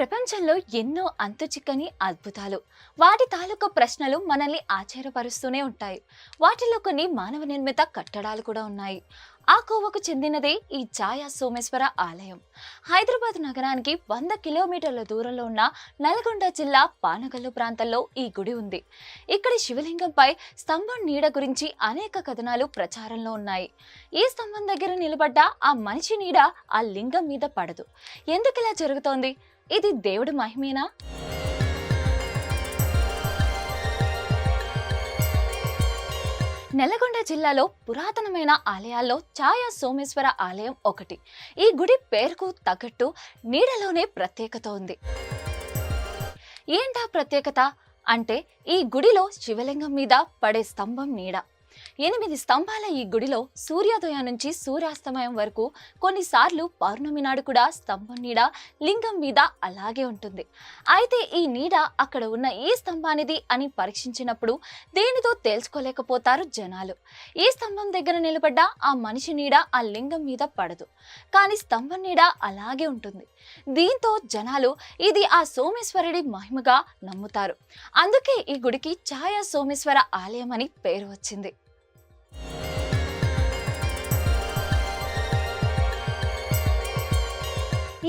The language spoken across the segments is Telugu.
ప్రపంచంలో ఎన్నో అంతుచిక్కని అద్భుతాలు, వాటి తాలూకా ప్రశ్నలు మనల్ని ఆశ్చర్యపరుస్తూనే ఉంటాయి. వాటిలో కొన్ని మానవ నిర్మిత కట్టడాలు కూడా ఉన్నాయి. ఆ కోవకు చెందినదే ఈ ఛాయా సోమేశ్వర ఆలయం. హైదరాబాద్ నగరానికి 100 కిలోమీటర్ల దూరంలో ఉన్న నల్గొండ జిల్లా పానగల్లు ప్రాంతంలో ఈ గుడి ఉంది. ఇక్కడి శివలింగంపై స్తంభం నీడ గురించి అనేక కథనాలు ప్రచారంలో ఉన్నాయి. ఈ స్తంభం దగ్గర నిలబడ్డ ఆ మనిషి నీడ ఆ లింగం మీద పడదు. ఎందుకు ఇలా జరుగుతోంది? ఇది దేవుడి మహిమేనా? నల్గొండ జిల్లాలో పురాతనమైన ఆలయాల్లో ఛాయా సోమేశ్వర ఆలయం ఒకటి. ఈ గుడి పేరుకు తగ్గట్టు నీడలోనే ప్రత్యేకత ఉంది. ఏంటా ప్రత్యేకత అంటే, ఈ గుడిలో శివలింగం మీద పడే స్తంభం నీడ. 8 స్తంభాల ఈ గుడిలో సూర్యోదయం నుంచి సూర్యాస్తమయం వరకు, కొన్నిసార్లు పౌర్ణమి నాడు కూడా స్తంభం నీడ లింగం మీద అలాగే ఉంటుంది. అయితే ఈ నీడ అక్కడ ఉన్న ఈ స్తంభానిది అని పరీక్షించినప్పుడు దేనితో తేల్చుకోలేకపోతారు జనాలు. ఈ స్తంభం దగ్గర నిలబడ్డ ఆ మనిషి నీడ ఆ లింగం మీద పడదు, కానీ స్తంభం నీడ అలాగే ఉంటుంది. దీంతో జనాలు ఇది ఆ సోమేశ్వరుడి మహిమగా నమ్ముతారు. అందుకే ఈ గుడికి ఛాయా సోమేశ్వర ఆలయం అని పేరు వచ్చింది.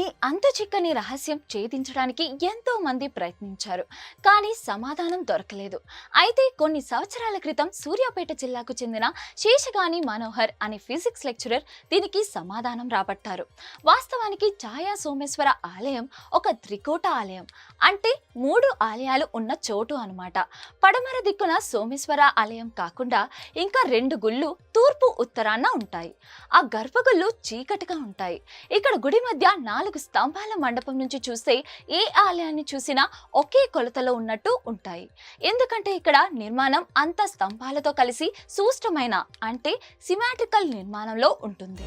ఈ అంతు చిక్కని రహస్యం ఛేదించడానికి ఎంతో మంది ప్రయత్నించారు, కానీ సమాధానం దొరకలేదు. అయితే కొన్ని సంవత్సరాల క్రితం సూర్యాపేట జిల్లాకు చెందిన శేషగాని మనోహర్ అనే ఫిజిక్స్ లెక్చరర్ దీనికి సమాధానం రాబట్టారు. వాస్తవానికి ఛాయా సోమేశ్వర ఆలయం ఒక త్రికోట ఆలయం, అంటే 3 ఆలయాలు ఉన్న చోటు అన్నమాట. పడమర దిక్కున సోమేశ్వర ఆలయం కాకుండా ఇంకా 2 గుళ్ళు తూర్పు ఉత్తరాన ఉంటాయి. ఆ గర్భగుళ్ళు చీకటిగా ఉంటాయి. ఇక్కడ గుడి మధ్య 4 స్తంభాల మండపం నుంచి చూస్తే ఏ ఆలయాన్ని చూసినా ఒకే కొలతలో ఉన్నట్టు ఉంటాయి. ఎందుకంటే ఇక్కడ నిర్మాణం అంత స్తంభాలతో కలిసి సూష్టమైన, అంటే సిమాట్రికల్ నిర్మాణంలో ఉంటుంది.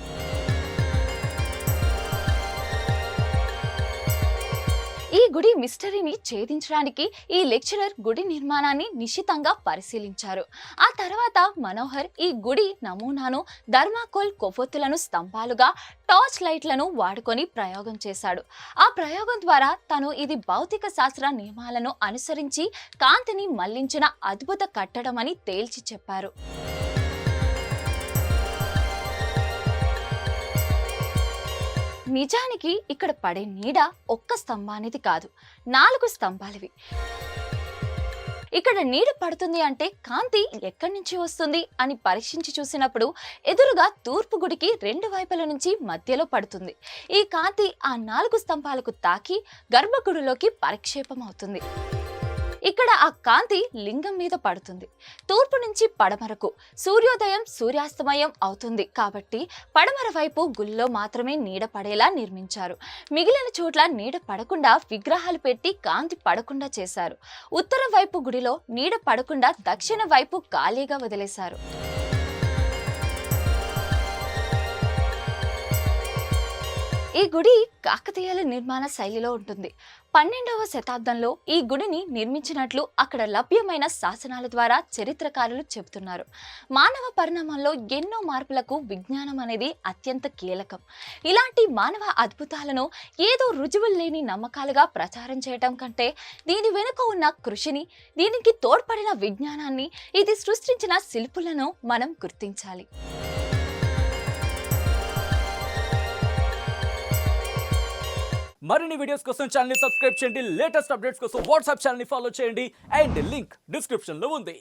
ఈ గుడి మిస్టరీని ఛేదించడానికి ఈ లెక్చరర్ గుడి నిర్మాణాన్ని నిశితంగా పరిశీలించారు. ఆ తర్వాత మనోహర్ ఈ గుడి నమూనాను థర్మాకోల్ కొవ్వొత్తులను స్తంభాలుగా, టార్చ్ లైట్లను వాడుకొని ప్రయోగం చేశాడు. ఆ ప్రయోగం ద్వారా తను ఇది భౌతిక శాస్త్ర నియమాలను అనుసరించి కాంతిని మళ్లించిన అద్భుత కట్టడం అని తేల్చి చెప్పారు. నిజానికి ఇక్కడ పడే నీడ ఒక్క స్తంభానిది కాదు, 4 స్తంభాలవి. ఇక్కడ నీడ పడుతుంది అంటే కాంతి ఎక్కడి నుంచి వస్తుంది అని పరీక్షించి చూసినప్పుడు ఎదురుగా తూర్పు గుడికి 2 వైపుల నుంచి మధ్యలో పడుతుంది. ఈ కాంతి ఆ 4 స్తంభాలకు తాకి గర్భగుడిలోకి పరిక్షేపం అవుతుంది. ఇక్కడ ఆ కాంతి లింగం మీద పడుతుంది. తూర్పు నుంచి పడమరకు సూర్యోదయం సూర్యాస్తమయం అవుతుంది కాబట్టి పడమర వైపు గుళ్ళో మాత్రమే నీడ పడేలా నిర్మించారు. మిగిలిన చోట్ల నీడ పడకుండా విగ్రహాలు పెట్టి కాంతి పడకుండా చేశారు. ఉత్తర వైపు గుడిలో నీడ పడకుండా దక్షిణ వైపు ఖాళీగా వదిలేశారు. ఈ గుడి కాకతీయుల నిర్మాణ శైలిలో ఉంటుంది. 12వ శతాబ్దంలో ఈ గుడిని నిర్మించినట్లు అక్కడ లభ్యమైన శాసనాల ద్వారా చరిత్రకారులు చెబుతున్నారు. మానవ పరిణామంలో ఎన్నో మార్పులకు విజ్ఞానం అనేది అత్యంత కీలకం. ఇలాంటి మానవ అద్భుతాలను ఏదో రుజువులు లేని నమ్మకాలుగా ప్రచారం చేయటం కంటే దీని వెనుక ఉన్న కృషిని, దీనికి తోడ్పడిన విజ్ఞానాన్ని, ఇది సృష్టించిన శిల్పులను మనం గుర్తించాలి. మరిన్ని వీడియోస్ కోసం ఛానల్ ని సబ్స్క్రైబ్ చేయండి. లేటెస్ట్ అప్డేట్స్ కోసం వాట్సాప్ ఛానల్ ని ఫాలో చేయండి. అండ్ లింక్ డిస్క్రిప్షన్ లో ఉంది.